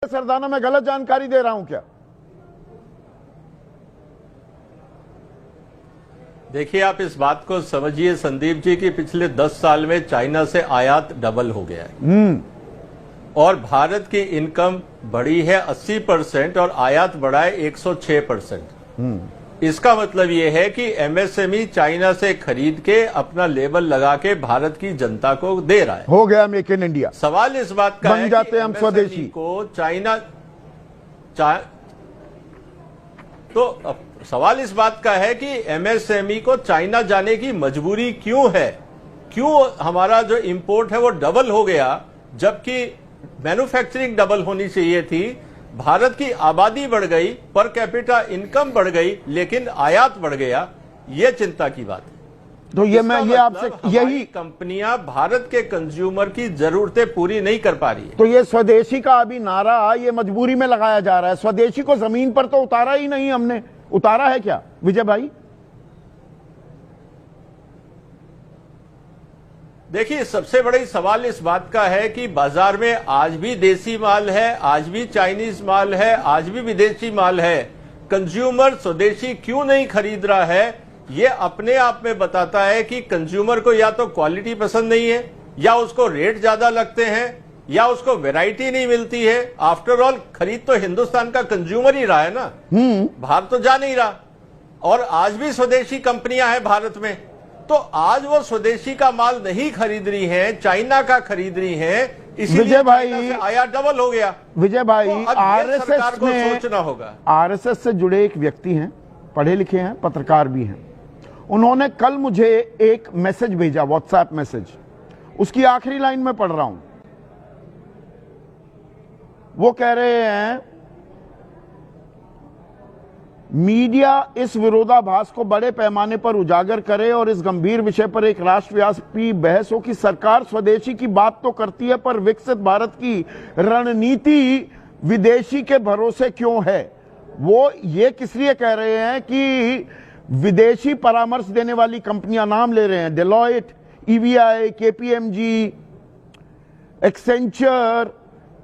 सरदाना मैं गलत जानकारी दे रहा हूं क्या? देखिए, आप इस बात को समझिए संदीप जी कि पिछले 10 साल में चाइना से आयात डबल हो गया है और भारत की इनकम बढ़ी है 80% और आयात बढ़ा है 106%। इसका मतलब यह है कि एमएसएमई चाइना से खरीद के अपना लेबल लगा के भारत की जनता को दे रहा है। हो गया मेक इन इंडिया। सवाल इस बात का बन जाते हम स्वदेशी को तो सवाल इस बात का है कि एमएसएमई को चाइना जाने की मजबूरी क्यों है? क्यों हमारा जो इंपोर्ट है वो डबल हो गया जबकि मैन्युफैक्चरिंग डबल होनी चाहिए थी? भारत की आबादी बढ़ गई, पर कैपिटा इनकम बढ़ गई, लेकिन आयात बढ़ गया। ये चिंता की बात है। तो ये आपसे यही कंपनियां भारत के कंज्यूमर की जरूरतें पूरी नहीं कर पा रही है। तो ये स्वदेशी का अभी नारा ये मजबूरी में लगाया जा रहा है। स्वदेशी को जमीन पर तो उतारा ही नहीं, हमने उतारा है क्या विजय भाई? देखिए, सबसे बड़ी सवाल इस बात का है कि बाजार में आज भी देसी माल है, आज भी चाइनीज माल है, आज भी विदेशी माल है। कंज्यूमर स्वदेशी क्यों नहीं खरीद रहा है? ये अपने आप में बताता है कि कंज्यूमर को या तो क्वालिटी पसंद नहीं है, या उसको रेट ज्यादा लगते हैं, या उसको वैरायटी नहीं मिलती है। आफ्टर ऑल खरीद तो हिंदुस्तान का कंज्यूमर ही रहा है ना, बाहर तो जा नहीं रहा। और आज भी स्वदेशी कंपनियां हैं भारत में, तो आज वो स्वदेशी का माल नहीं खरीद रही हैं, चाइना का खरीद रही हैं। इसीलिए विजय भाई आयात डबल हो गया। विजय भाई, तो आरएसएस को में सोचना होगा। आरएसएस से जुड़े एक व्यक्ति हैं, पढ़े लिखे हैं, पत्रकार भी हैं। उन्होंने कल मुझे एक मैसेज भेजा, व्हाट्सएप मैसेज। उसकी आखिरी लाइन में पढ़ रहा हूं। वो कह रहे हैं मीडिया इस विरोधाभास को बड़े पैमाने पर उजागर करे और इस गंभीर विषय पर एक राष्ट्रव्यापी बहस हो कि सरकार स्वदेशी की बात तो करती है पर विकसित भारत की रणनीति विदेशी के भरोसे क्यों है। वो ये किस लिए कह रहे हैं कि विदेशी परामर्श देने वाली कंपनियां नाम ले रहे हैं, डेलॉयट, ईवीआई, केपीएमजी, एक्सेंचर,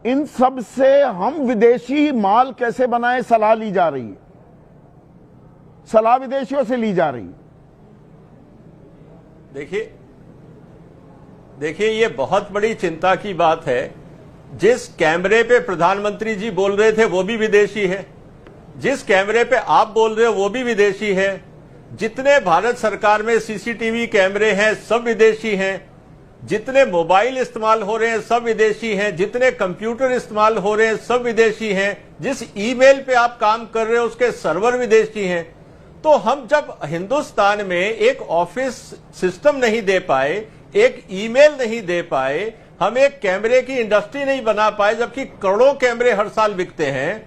इन सब से हम विदेशी माल कैसे बनाएं सलाह ली जा रही है। सलाह विदेशियों से ली जा रही है। देखिए ये बहुत बड़ी चिंता की बात है। जिस कैमरे पे प्रधानमंत्री जी बोल रहे थे वो भी विदेशी है, जिस कैमरे पे आप बोल रहे हो वो भी विदेशी है, जितने भारत सरकार में सीसीटीवी कैमरे हैं सब विदेशी हैं, जितने मोबाइल इस्तेमाल हो रहे हैं सब विदेशी हैं, जितने कंप्यूटर इस्तेमाल हो रहे हैं सब विदेशी हैं, जिस ईमेल पे आप काम कर रहे हो उसके सर्वर विदेशी हैं। तो हम जब हिंदुस्तान में एक ऑफिस सिस्टम नहीं दे पाए, एक ईमेल नहीं दे पाए, हम एक कैमरे की इंडस्ट्री नहीं बना पाए जबकि करोड़ों कैमरे हर साल बिकते हैं,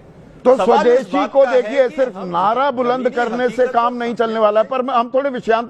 तो स्वदेशी को देखिए सिर्फ नारा बुलंद करने से काम नहीं चलने वाला है। पर हम थोड़े विषयांतर